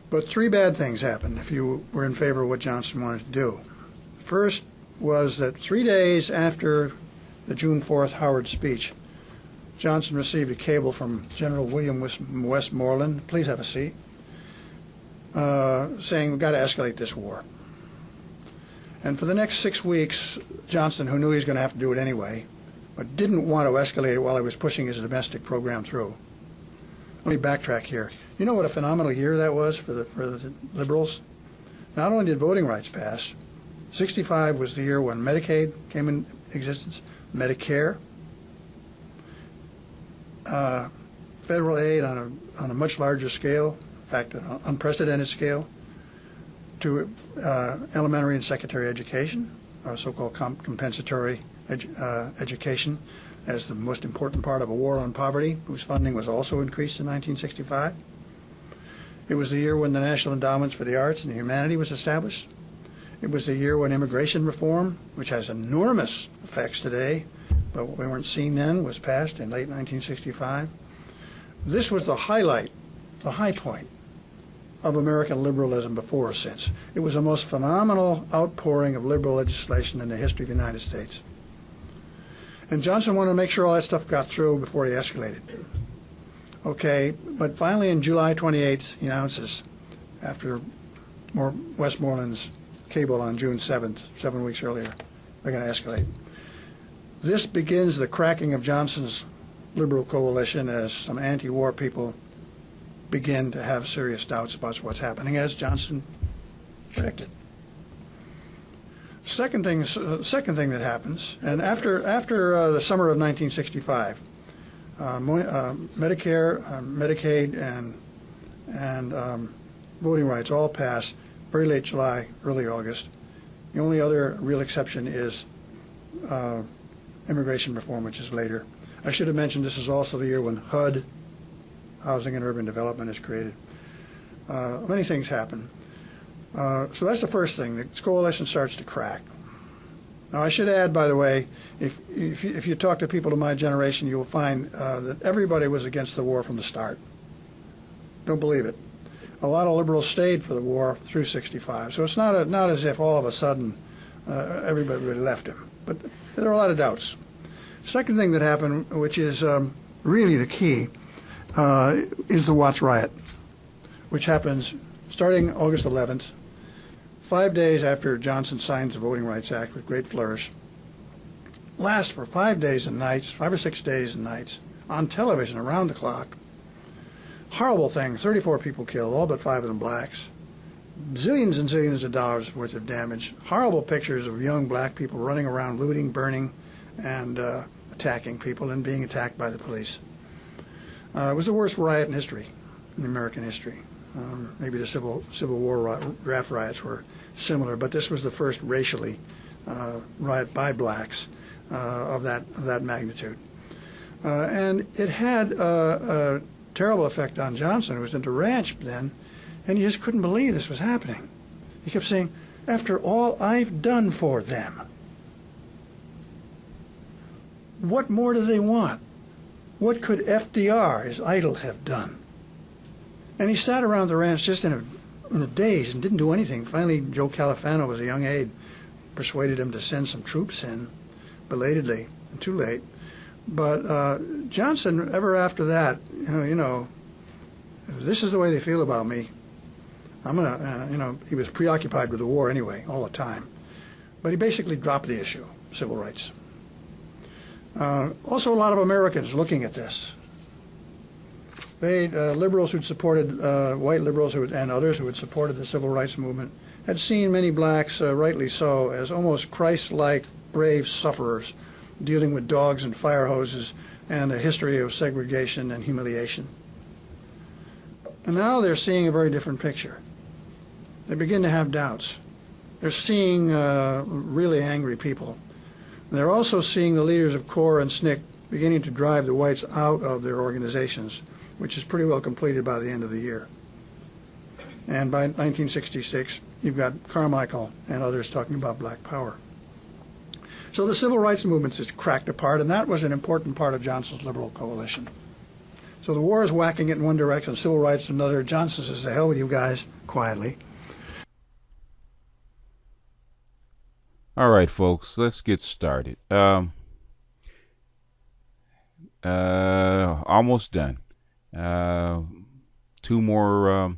But three bad things happened if you were in favor of what Johnson wanted to do. First was that 3 days after the June 4th Howard speech, Johnson received a cable from General William Westmoreland, please have a seat, saying we've got to escalate this war. And for the next 6 weeks, Johnson, who knew he was going to have to do it anyway, but didn't want to escalate it while he was pushing his domestic program through. Let me backtrack here. You know what a phenomenal year that was for the liberals? Not only did voting rights pass, 65 was the year when Medicaid came in existence, Medicare, federal aid on a much larger scale, in fact, an unprecedented scale, to elementary and secondary education, or so-called compensatory education, as the most important part of a war on poverty, whose funding was also increased in 1965. It was the year when the National Endowments for the Arts and the Humanities was established. It was the year when immigration reform, which has enormous effects today, but what we weren't seeing then, was passed in late 1965. This was the highlight, the high point of American liberalism before or since. It was the most phenomenal outpouring of liberal legislation in the history of the United States. And Johnson wanted to make sure all that stuff got through before he escalated. Okay, but finally on July 28th, he announces, after Westmoreland's cable on June 7th, 7 weeks earlier, they're going to escalate. This begins the cracking of Johnson's liberal coalition as some anti-war people begin to have serious doubts about what's happening, as Johnson predicted. Second thing that happens, and after the summer of 1965, Medicare, Medicaid, and voting rights all pass very late July, early August. The only other real exception is immigration reform, which is later. I should have mentioned this is also the year when HUD, Housing and Urban Development, is created. Many things happen. So that's the first thing. The coalition starts to crack. Now, I should add, by the way, if you talk to people of my generation, you will find that everybody was against the war from the start. Don't believe it. A lot of liberals stayed for the war through 65. So it's not as if all of a sudden everybody left him. But there are a lot of doubts. Second thing that happened, which is really the key, is the Watts riot, which happens starting August 11th, 5 days after Johnson signs the Voting Rights Act with great flourish. Lasts for 5 days and nights, 5 or 6 days and nights, on television around the clock. Horrible thing, 34 people killed, all but 5 of them blacks. Zillions and zillions of dollars worth of damage. Horrible pictures of young black people running around looting, burning, and attacking people and being attacked by the police. It was the worst riot in history, in American history. Maybe the Civil War draft riots were similar, but this was the first racially riot by blacks of that magnitude. And it had a terrible effect on Johnson, who was into ranch then, and he just couldn't believe this was happening. He kept saying, after all I've done for them, what more do they want? What could FDR, his idol, have done? And he sat around the ranch just in a daze and didn't do anything. Finally, Joe Califano was a young aide, persuaded him to send some troops in, belatedly, and too late. But Johnson, ever after that, you know, if this is the way they feel about me, I'm gonna, he was preoccupied with the war anyway, all the time. But he basically dropped the issue, civil rights. Also, a lot of Americans looking at this. Liberals who'd supported, white liberals and others who had supported the civil rights movement, had seen many blacks, rightly so, as almost Christ-like brave sufferers dealing with dogs and fire hoses and a history of segregation and humiliation. And now they're seeing a very different picture. They begin to have doubts. They're seeing really angry people. And they're also seeing the leaders of CORE and SNCC beginning to drive the whites out of their organizations, which is pretty well completed by the end of the year. And by 1966, you've got Carmichael and others talking about black power. So the civil rights movement is cracked apart, and that was an important part of Johnson's liberal coalition. So the war is whacking it in one direction, civil rights in another. Johnson says, "The hell with you guys," quietly. All right, folks, let's get started. Almost done. Two more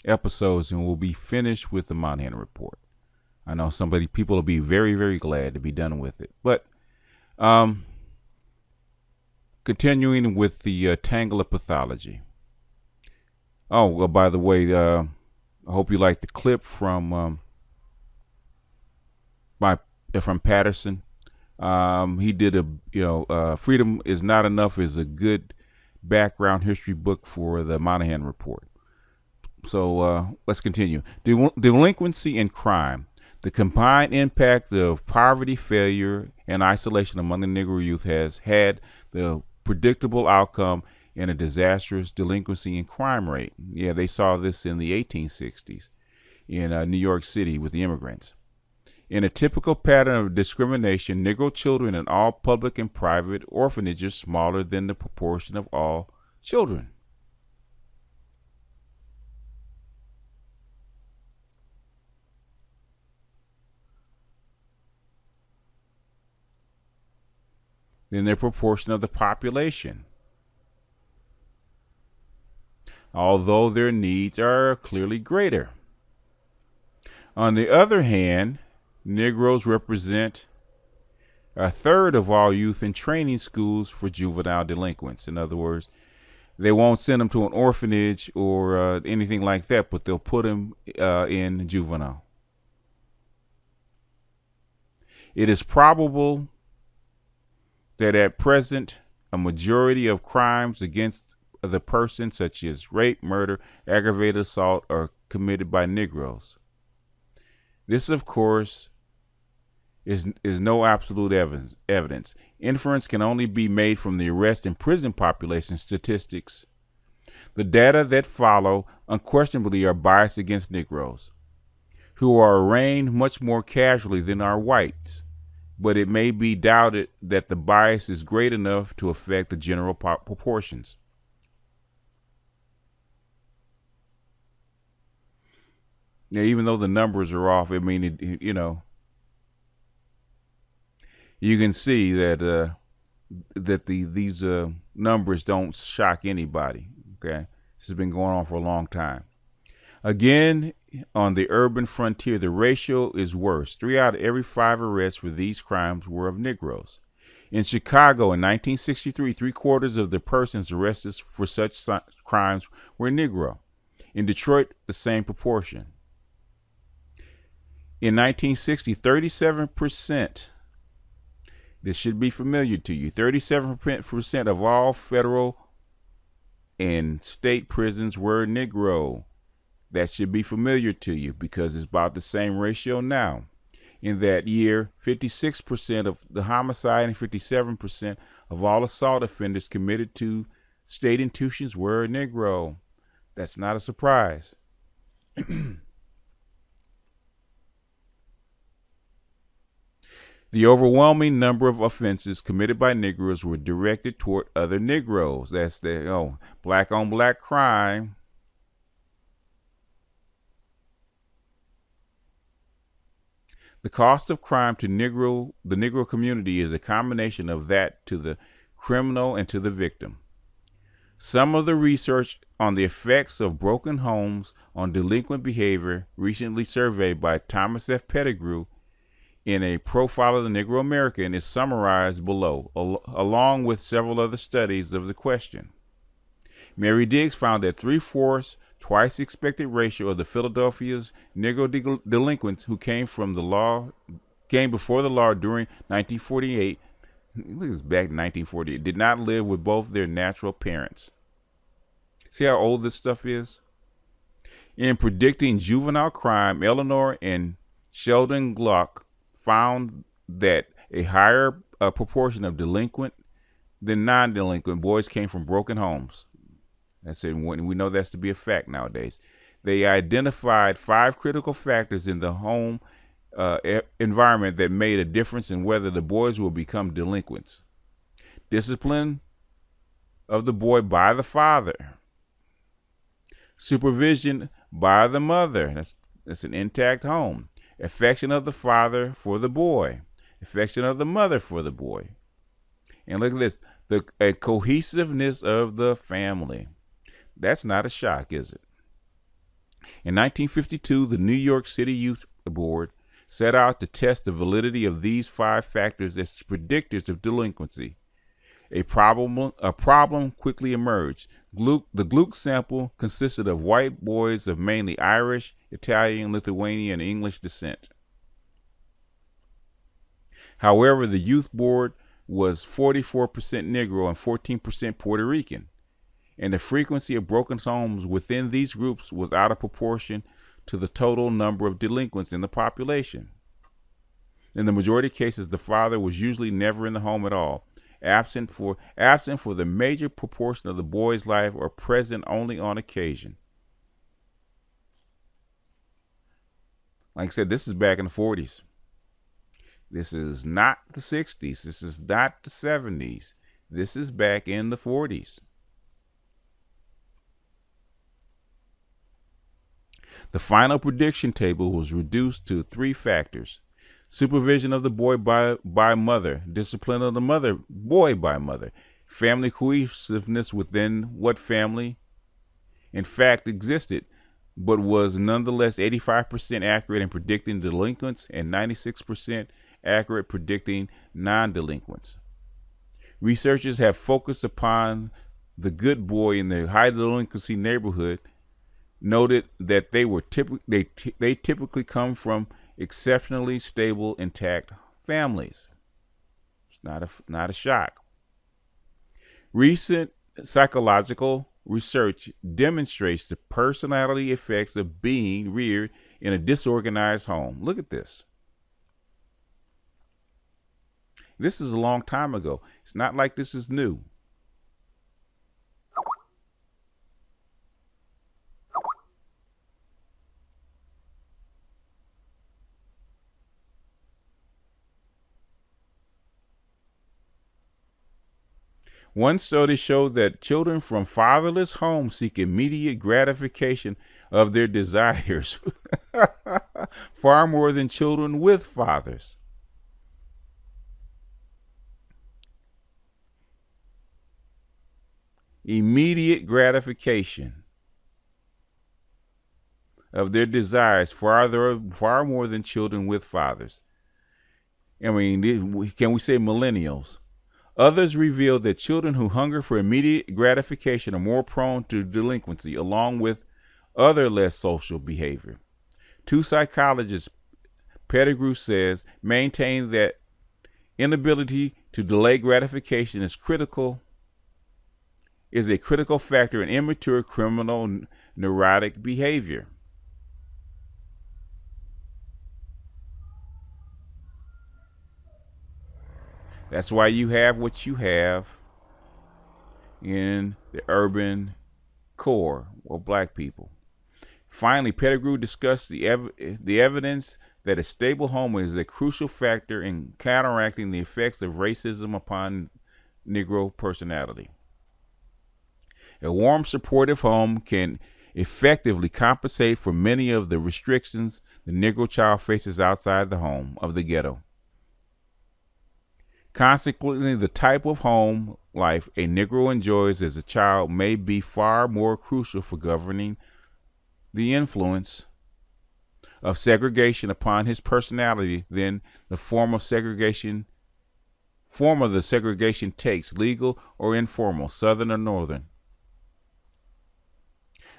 episodes, and we'll be finished with the Moynihan Report. I know people will be very, very glad to be done with it. But continuing with the Tangle of pathology. Oh, well, by the way, I hope you like the clip from Patterson. He did Freedom is Not Enough is a good background history book for the Moynihan Report. So let's continue. Delinquency and crime. The combined impact of poverty, failure, and isolation among the Negro youth has had the predictable outcome in a disastrous delinquency and crime rate. Yeah, they saw this in the 1860s in New York City with the immigrants. In a typical pattern of discrimination, Negro children in all public and private orphanages smaller than the proportion of all children. Than their proportion of the population, although their needs are clearly greater. On the other hand, Negroes represent a third of all youth in training schools for juvenile delinquents. In other words, they won't send them to an orphanage or anything like that, but they'll put them in juvenile. It is probable that at present, a majority of crimes against the person, such as rape, murder, aggravated assault, are committed by Negroes. This, of course, is no absolute evidence. Inference can only be made from the arrest and prison population statistics. The data that follow unquestionably are biased against Negroes, who are arraigned much more casually than are whites, but it may be doubted that the bias is great enough to affect the general proportions. Now, even though the numbers are off, I mean, you can see that these numbers don't shock anybody. Okay, this has been going on for a long time. Again, on the urban frontier, the ratio is worse. 3 out of every 5 arrests for these crimes were of Negroes. In Chicago in 1963, 3/4 of the persons arrested for such crimes were Negro. In Detroit, the same proportion. In 1960, 37%, this should be familiar to you, 37% of all federal and state prisons were Negro. That should be familiar to you because it's about the same ratio now. In that year, 56% of the homicide and 57% of all assault offenders committed to state institutions were Negro. That's not a surprise. The overwhelming number of offenses committed by Negroes were directed toward other Negroes. That's the black on black crime. The cost of crime to the Negro community is a combination of that to the criminal and to the victim. Some of the research on the effects of broken homes on delinquent behavior, recently surveyed by Thomas F. Pettigrew in a profile of the Negro American, is summarized below, along with several other studies of the question. Mary Diggs found that 3/4, twice expected ratio of the Philadelphia's Negro delinquents who came before the law during 1948, look, it's back in 1948, did not live with both their natural parents. See how old this stuff is? In predicting juvenile crime, Eleanor and Sheldon Gluck found that a higher proportion of delinquent than non-delinquent boys came from broken homes. That's it. We know that's to be a fact nowadays. They identified 5 critical factors in the home environment that made a difference in whether the boys will become delinquents: discipline, of the boy by the father. Supervision by the mother. That's an intact home. Affection of the father for the boy. Affection of the mother for the boy. And look at this, a cohesiveness of the family. That's not a shock, is it? In 1952, the New York City Youth Board set out to test the validity of these 5 factors as predictors of delinquency. A problem quickly emerged. The Gluck sample consisted of white boys of mainly Irish, Italian, Lithuanian, and English descent. However, the youth board was 44% Negro and 14% Puerto Rican, and the frequency of broken homes within these groups was out of proportion to the total number of delinquents in the population. In the majority of cases, the father was usually never in the home at all, absent for the major proportion of the boy's life, or present only on occasion. Like I said, this is back in the 40s. This is not the 60s. This is not the 70s. This is back in the 40s. The final prediction table was reduced to 3 factors: supervision of the boy by mother, discipline of the boy by mother, family cohesiveness within what family in fact existed, but was nonetheless 85% accurate in predicting delinquents and 96% accurate predicting non-delinquents. Researchers have focused upon the good boy in the high delinquency neighborhood, noted that they typically come from exceptionally stable, intact families. It's not a shock. Recent psychological research demonstrates the personality effects of being reared in a disorganized home. Look at this. This is a long time ago. It's not like this is new. One study showed that children from fatherless homes seek immediate gratification of their desires far more than children with fathers. Immediate gratification of their desires far more than children with fathers. I mean, can we say millennials? Others revealed that children who hunger for immediate gratification are more prone to delinquency, along with other less social behavior. 2 psychologists, Pettigrew says, maintain that inability to delay gratification is a critical factor in immature criminal neurotic behavior. That's why you have what you have in the urban core of black people. Finally, Pettigrew discussed the evidence that a stable home is a crucial factor in counteracting the effects of racism upon Negro personality. A warm, supportive home can effectively compensate for many of the restrictions the Negro child faces outside the home of the ghetto. Consequently, the type of home life a Negro enjoys as a child may be far more crucial for governing the influence of segregation upon his personality than the form of the segregation takes, legal or informal, southern or northern.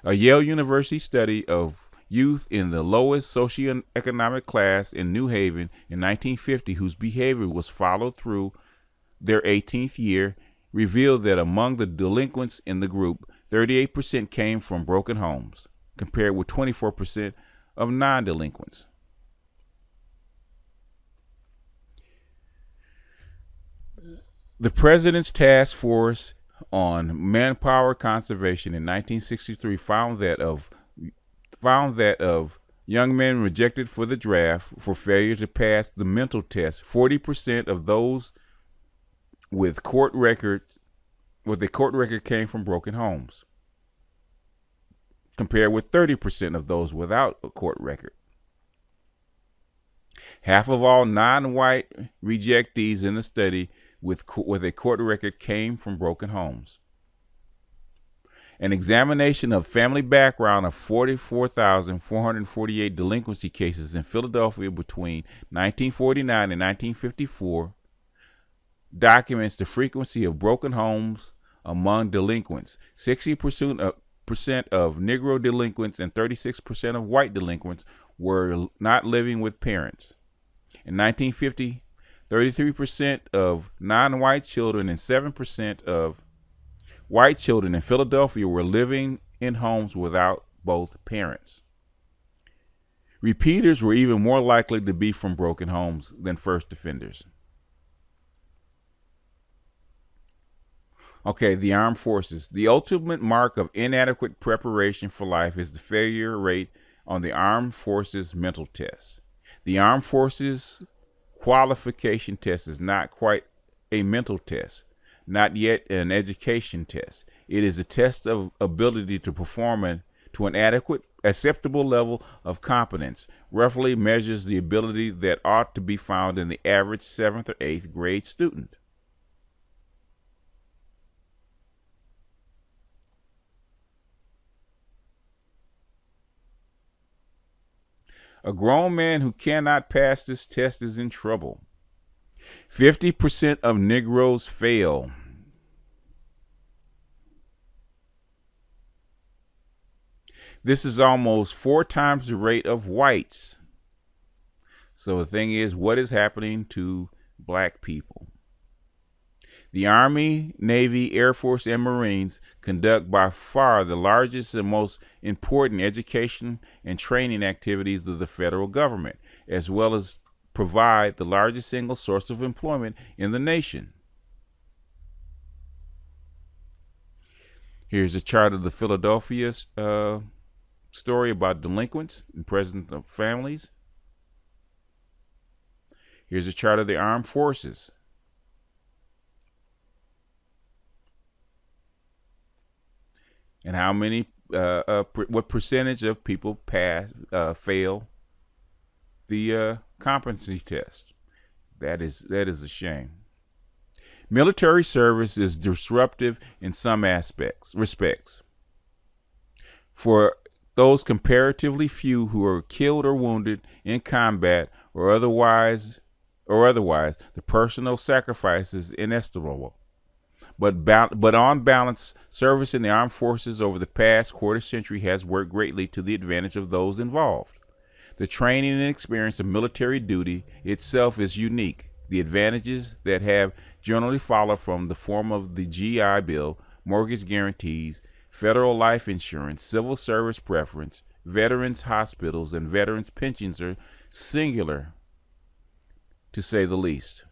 A Yale University study of youth in the lowest socioeconomic class in New Haven in 1950, whose behavior was followed through their 18th year, revealed that among the delinquents in the group, 38% came from broken homes, compared with 24% of non-delinquents. The President's Task Force on Manpower Conservation in 1963 found that of young men rejected for the draft for failure to pass the mental test, 40% of those with court records with a court record came from broken homes, compared with 30% of those without a court record. Half of all non-white rejectees in the study with a court record came from broken homes. An examination of family background of 44,448 delinquency cases in Philadelphia between 1949 and 1954 documents the frequency of broken homes among delinquents. 60% of Negro delinquents and 36% of white delinquents were not living with parents. In 1950, 33% of non-white children and 7% of white children in Philadelphia were living in homes without both parents. Repeaters were even more likely to be from broken homes than first offenders. Okay, the armed forces. The ultimate mark of inadequate preparation for life is the failure rate on the armed forces mental test. The armed forces qualification test is not quite a mental test, not yet an education test. It is a test of ability to perform to an adequate, acceptable level of competence. Roughly measures the ability that ought to be found in the average 7th or 8th grade student. A grown man who cannot pass this test is in trouble. 50% of Negroes fail. This is almost 4 times the rate of whites. So the thing is, what is happening to black people? The Army, Navy, Air Force, and Marines conduct by far the largest and most important education and training activities of the federal government, as well as provide the largest single source of employment in the nation. Here's a chart of the Philadelphia story about delinquents and presence of families. Here's a chart of the armed forces. And how many, what percentage of people fail the competency test. That is a shame. Military service is disruptive in some respects. For those comparatively few who are killed or wounded in combat or otherwise, the personal sacrifice is inestimable. But on balance, service in the armed forces over the past quarter century has worked greatly to the advantage of those involved. The training and experience of military duty itself is unique. The advantages that have generally followed from the form of the GI Bill, mortgage guarantees, federal life insurance, civil service preference, veterans hospitals, and veterans pensions are singular, to say the least.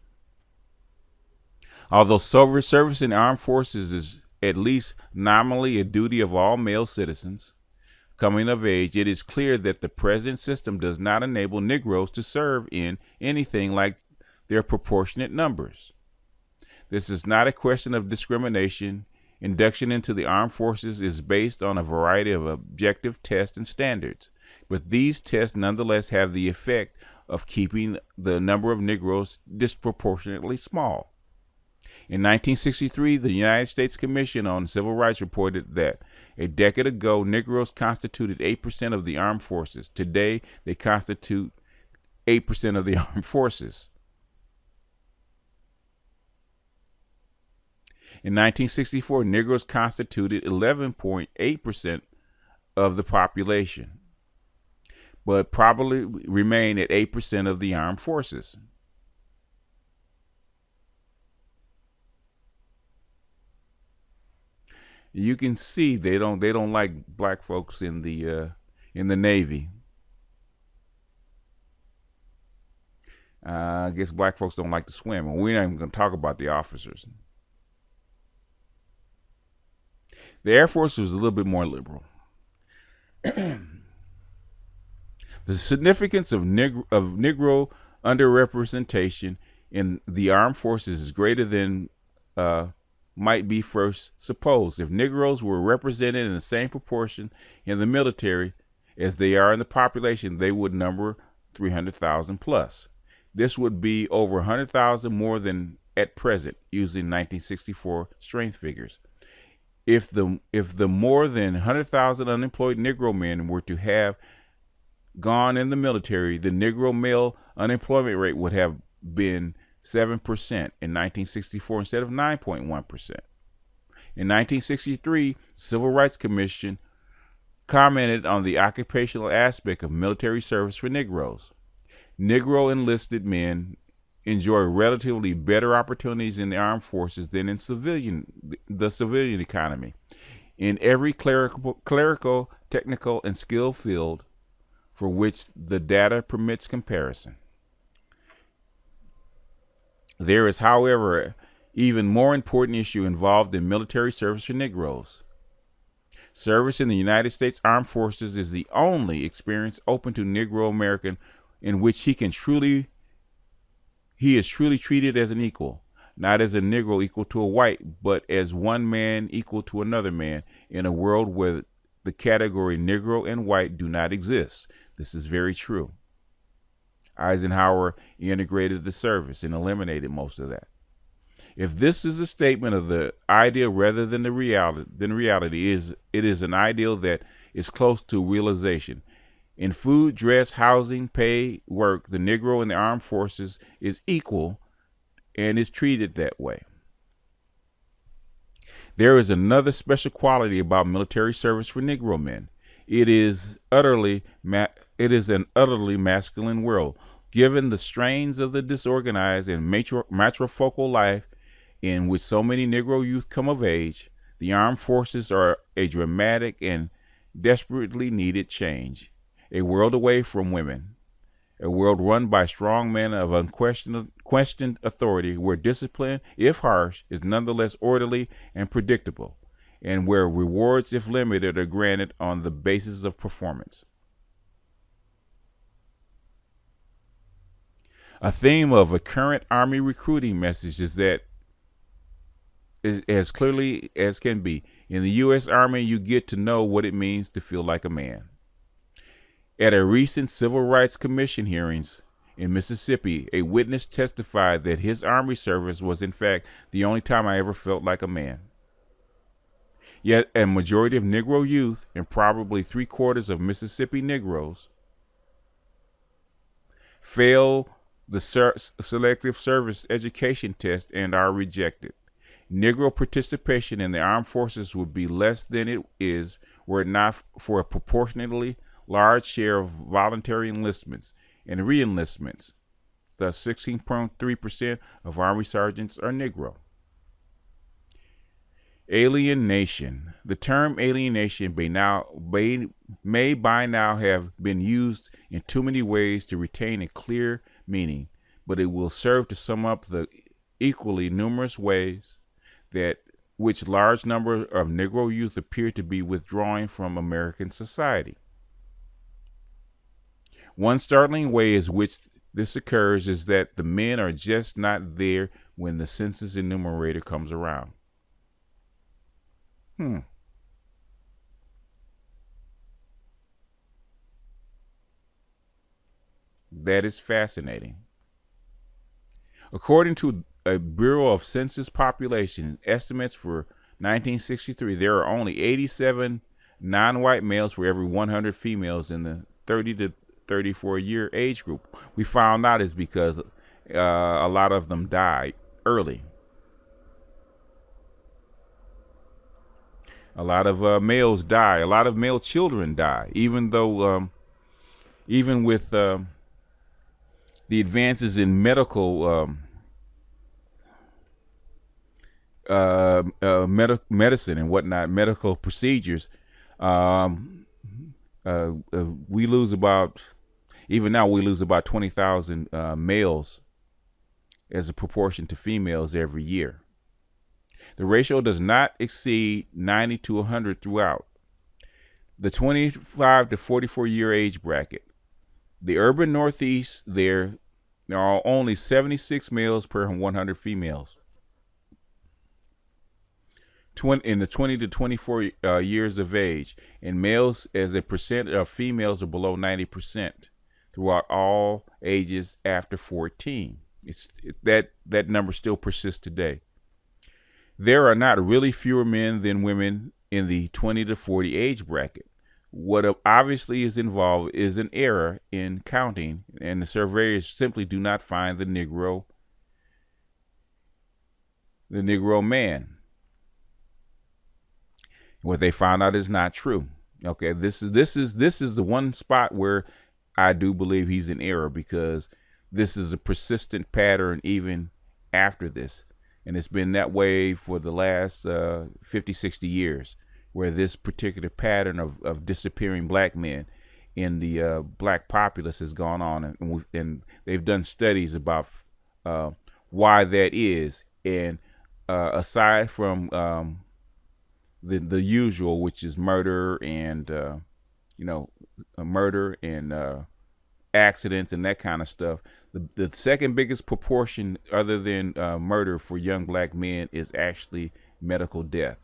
Although service in the armed forces is at least nominally a duty of all male citizens coming of age, it is clear that the present system does not enable Negroes to serve in anything like their proportionate numbers. This is not a question of discrimination. Induction into the armed forces is based on a variety of objective tests and standards, but these tests nonetheless have the effect of keeping the number of Negroes disproportionately small. In 1963, the United States Commission on Civil Rights reported that a decade ago, Negroes constituted 8% of the armed forces. Today, they constitute 8% of the armed forces. In 1964, Negroes constituted 11.8% of the population, but probably remain at 8% of the armed forces. You can see they don't like black folks in the Navy. I guess black folks don't like to swim, and we're not even going to talk about the officers. The Air Force was a little bit more liberal. The significance of Negro underrepresentation in the armed forces is greater than might be first supposed. If Negroes were represented in the same proportion in the military as they are in the population, they would number 300,000 plus. This would be over 100,000 more than at present, using 1964 strength figures. If the more than 100,000 unemployed Negro men were to have gone in the military, the Negro male unemployment rate would have been 7% in 1964 instead of 9.1%. In 1963, Civil Rights Commission commented on the occupational aspect of military service for Negroes. Negro enlisted men enjoy relatively better opportunities in the armed forces than in the civilian economy. In every clerical, technical, and skill field for which the data permits comparison. There is, however, even more important issue involved in military service for Negroes. Service in the United States Armed Forces is the only experience open to Negro American in which he is truly treated as an equal, not as a Negro equal to a white, but as one man equal to another man in a world where the category Negro and white do not exist. This is very true. Eisenhower integrated the service and eliminated most of that. If this is a statement of the ideal rather than the reality, it is an ideal that is close to realization. In food, dress, housing, pay, work, the Negro in the armed forces is equal and is treated that way. There is another special quality about military service for Negro men. It is an utterly masculine world. Given the strains of the disorganized and matrifocal life in which so many Negro youth come of age, the armed forces are a dramatic and desperately needed change. A world away from women, a world run by strong men of unquestioned authority, where discipline, if harsh, is nonetheless orderly and predictable, and where rewards, if limited, are granted on the basis of performance. A theme of a current Army recruiting message is that, as clearly as can be, in the U.S. Army, you get to know what it means to feel like a man. At a recent Civil Rights Commission hearings in Mississippi, a witness testified that his Army service was, in fact, the only time I ever felt like a man. Yet a majority of Negro youth, and probably 3/4 of Mississippi Negroes, fail the selective service education test and are rejected. Negro participation in the armed forces would be less than it is were it not for a proportionately large share of voluntary enlistments and re-enlistments. Thus, 16.3% of Army sergeants are Negro. Alienation. The term alienation may by now have been used in too many ways to retain a clear meaning, but it will serve to sum up the equally numerous ways that which large number of Negro youth appear to be withdrawing from American society. One startling way in which this occurs is that the men are just not there when the census enumerator comes around. That is fascinating. According to a Bureau of Census Population estimates for 1963, there are only 87 non-white males for every 100 females in the 30 to 34-year age group. We found out is because a lot of them died early. A lot of males die. A lot of male children die, even though, even with the advances in medical medicine and whatnot, medical procedures, we lose about, even now we lose about 20,000 males as a proportion to females every year. The ratio does not exceed 90 to 100 throughout the 25 to 44-year age bracket. The urban Northeast, there are only 76 males per 100 females. in the 20 to 24 years of age, and males as a percent of females are below 90% throughout all ages after 14. That number still persists today. There are not really fewer men than women in the 20 to 40 age bracket. What obviously is involved is an error in counting, and the surveyors simply do not find the Negro man. What they found out is not true. Okay, this is the one spot where I do believe he's in error, because this is a persistent pattern even after this. And it's been that way for the last 50, 60 years, where this particular pattern of disappearing black men in the black populace has gone on. And they've done studies about why that is. And aside from the usual, which is murder and, murder and accidents and that kind of stuff, the second biggest proportion other than murder for young black men is actually medical death.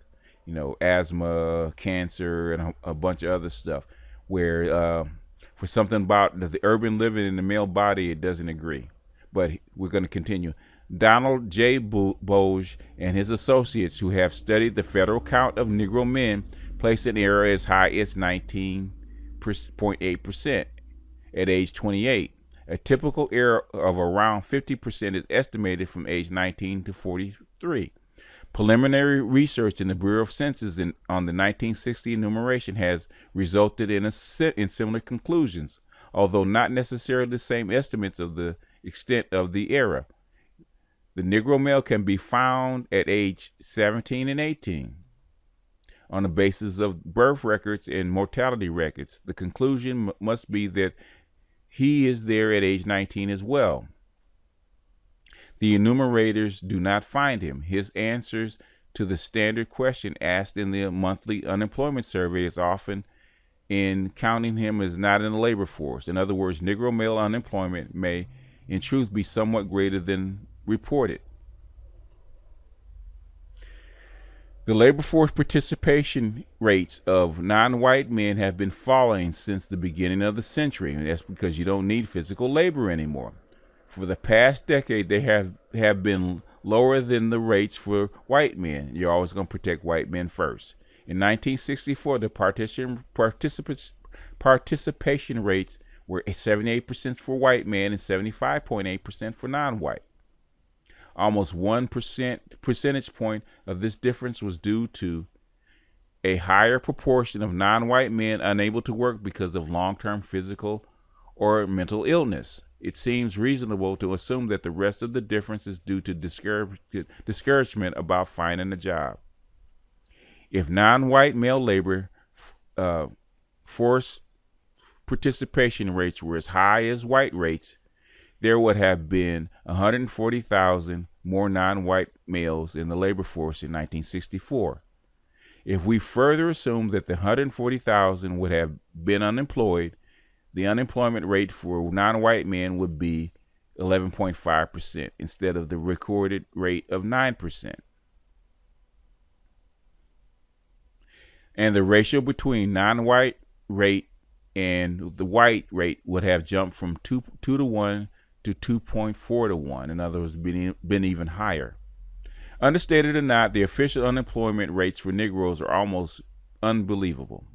Asthma, cancer, and a bunch of other stuff, where for something about the urban living in the male body, it doesn't agree. But we're going to continue. Donald J. Boge and his associates, who have studied the federal count of Negro men, place an error as high as 19.8% at age 28. A typical error of around 50% is estimated from age 19 to 43. Preliminary research in the Bureau of Census on the 1960 enumeration has resulted in similar conclusions, although not necessarily the same estimates of the extent of the error. The Negro male can be found at age 17 and 18 on the basis of birth records and mortality records. The conclusion must be that he is there at age 19 as well. The enumerators do not find him. His answers to the standard question asked in the monthly unemployment survey is often in counting him as not in the labor force. In other words, Negro male unemployment may in truth be somewhat greater than reported. The labor force participation rates of non-white men have been falling since the beginning of the century, and that's because you don't need physical labor anymore. For the past decade, they have been lower than the rates for white men. You're always going to protect white men first. In 1964, the participation rates were 78% for white men and 75.8% for non-white. Almost 1% percentage point of this difference was due to a higher proportion of non-white men unable to work because of long-term physical or mental illness. It seems reasonable to assume that the rest of the difference is due to discouragement about finding a job. If non-white male labor force participation rates were as high as white rates, there would have been 140,000 more non-white males in the labor force in 1964. If we further assume that the 140,000 would have been unemployed, the unemployment rate for non-white men would be 11.5% instead of the recorded rate of 9%. And the ratio between non-white rate and the white rate would have jumped from 2 to 1 to 2.4 to 1. In other words, been even higher. Understated or not, the official unemployment rates for Negroes are almost unbelievable.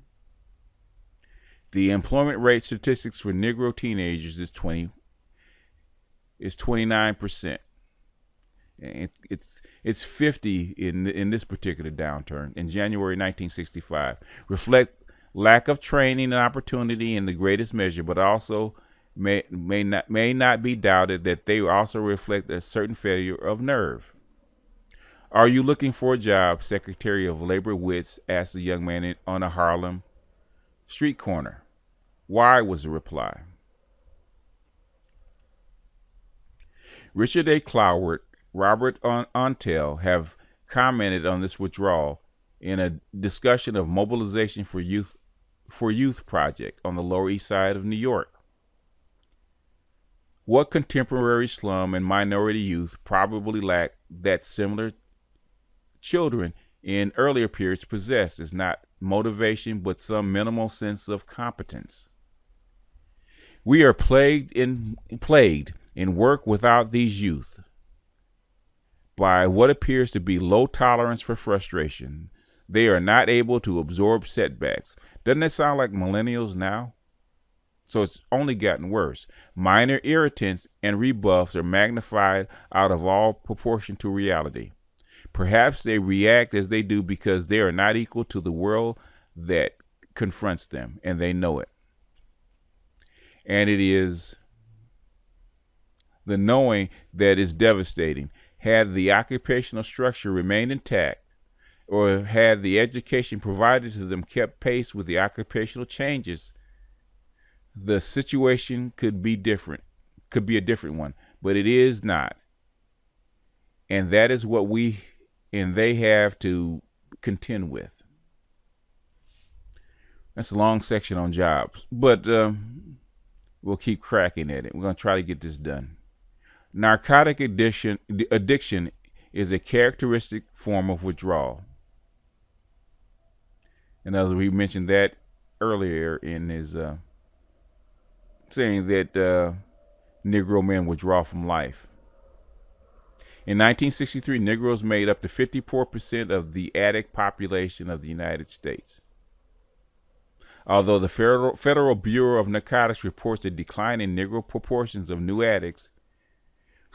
The employment rate statistics for Negro teenagers is 29%. It's 50 in this particular downturn in January 1965. Reflect lack of training and opportunity in the greatest measure, but also may not be doubted that they also reflect a certain failure of nerve. Are you looking for a job? Secretary of Labor Witts asked the young man on a Harlem street corner. Why, was the reply. Richard A. Cloward, Robert Ontel have commented on this withdrawal in a discussion of mobilization for youth project on the Lower East Side of New York. What contemporary slum and minority youth probably lack that similar children in earlier periods possessed is not motivation, but some minimal sense of competence. We are plagued in work without these youth by what appears to be low tolerance for frustration. They are not able to absorb setbacks. Doesn't that sound like millennials now? So it's only gotten worse. Minor irritants and rebuffs are magnified out of all proportion to reality. Perhaps they react as they do because they are not equal to the world that confronts them, and they know it. And it is the knowing that is devastating. Had the occupational structure remained intact, or had the education provided to them kept pace with the occupational changes, the situation could be a different one, but it is not. And that is what they have to contend with. That's a long section on jobs, but we'll keep cracking at it. We're going to try to get this done. Narcotic addiction is a characteristic form of withdrawal. And as we mentioned that earlier in his saying that Negro men withdraw from life. In 1963, Negroes made up to 54% of the addict population of the United States. Although the Federal Bureau of Narcotics reports a decline in Negro proportions of new addicts,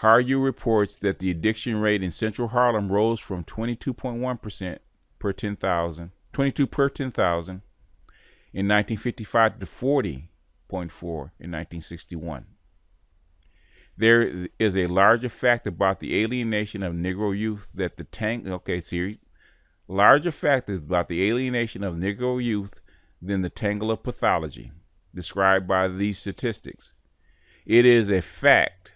Harju reports that the addiction rate in Central Harlem rose from 22.1% per 10,000 in 1955 to 40.4 in 1961. There is a larger fact about the alienation of Negro youth that the larger fact about the alienation of Negro youth than the tangle of pathology described by these statistics. It is a fact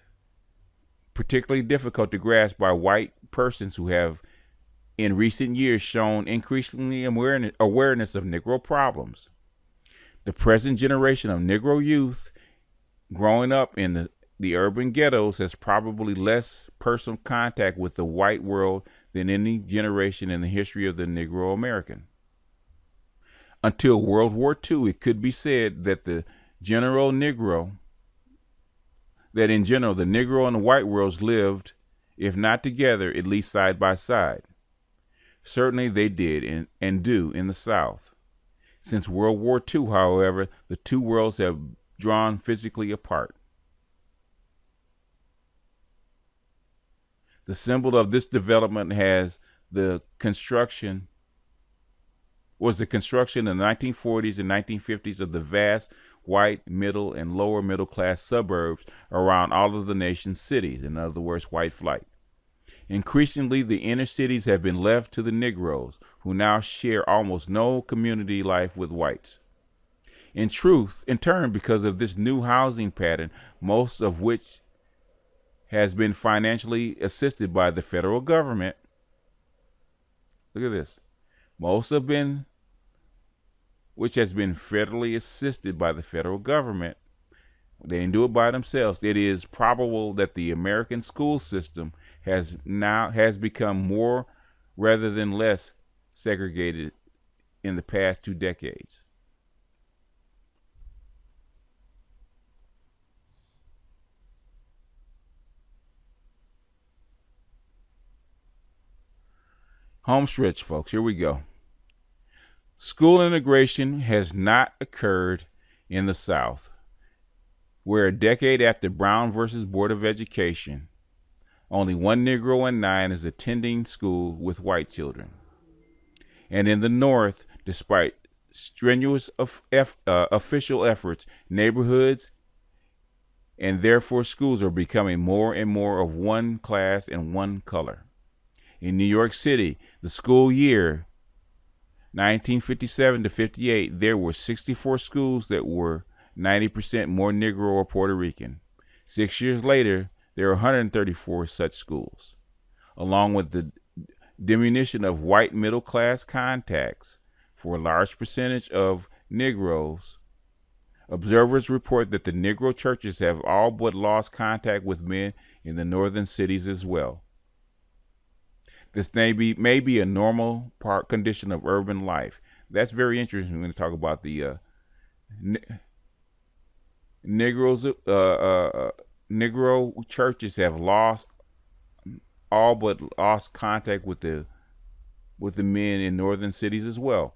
particularly difficult to grasp by white persons who have in recent years shown increasingly awareness of Negro problems. The present generation of Negro youth growing up in the urban ghettos has probably less personal contact with the white world than any generation in the history of the Negro American. Until World War II, it could be said that in general, the Negro and the white worlds lived, if not together, at least side by side. Certainly they did and do in the South. Since World War II, however, the two worlds have drawn physically apart. The symbol of this development was the construction in the 1940s and 1950s of the vast white middle and lower middle class suburbs around all of the nation's cities, in other words, white flight. Increasingly, the inner cities have been left to the Negroes, who now share almost no community life with whites. In turn, because of this new housing pattern, most of which has been financially assisted by the federal government. Look at this. Which has been federally assisted by the federal government. They didn't do it by themselves. It is probable that the American school system has become more rather than less segregated in the past 2 decades. Home stretch, folks. Here we go. School integration has not occurred in the South, where a decade after Brown versus Board of Education, only 1 Negro in 9 is attending school with white children. And in the North, despite strenuous official efforts, neighborhoods and therefore schools are becoming more and more of one class and one color. In New York City, the school year 1957 to 58, there were 64 schools that were 90% more Negro or Puerto Rican. 6 years later, there are 134 such schools. Along with the diminution of white middle class contacts for a large percentage of Negroes, observers report that the Negro churches have all but lost contact with men in the northern cities as well. This may be a normal part condition of urban life. That's very interesting when we talk about the Negroes. Negro churches have all but lost contact with the men in northern cities as well.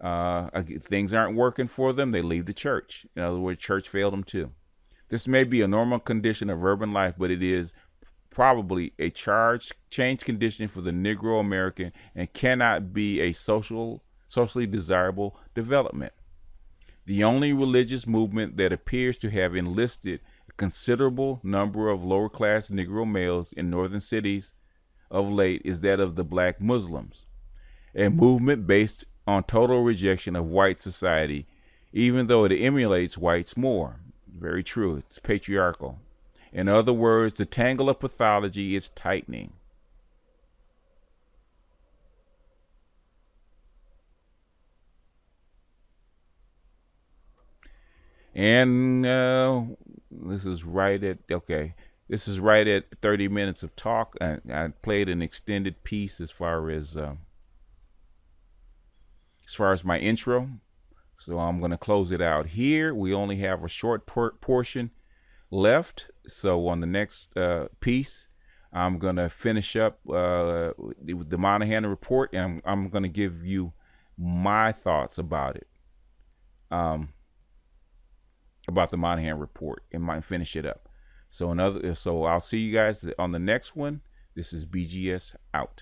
Things aren't working for them, they leave the church. In other words, church failed them too. This may be a normal condition of urban life, but it is probably a change condition for the Negro American and cannot be a socially desirable development. The only religious movement that appears to have enlisted a considerable number of lower class Negro males in northern cities of late is that of the Black Muslims, a movement based on total rejection of white society, even though it emulates whites more. Very true. It's patriarchal. In other words, the tangle of pathology is tightening. And this is right at 30 minutes of talk. I played an extended piece as far as my intro. So I'm going to close it out here. We only have a short portion left. So on the next piece, I'm going to finish up the Moynihan Report, and I'm going to give you my thoughts about it, about the Moynihan Report, and might finish it up. So I'll see you guys on the next one. This is BGS out.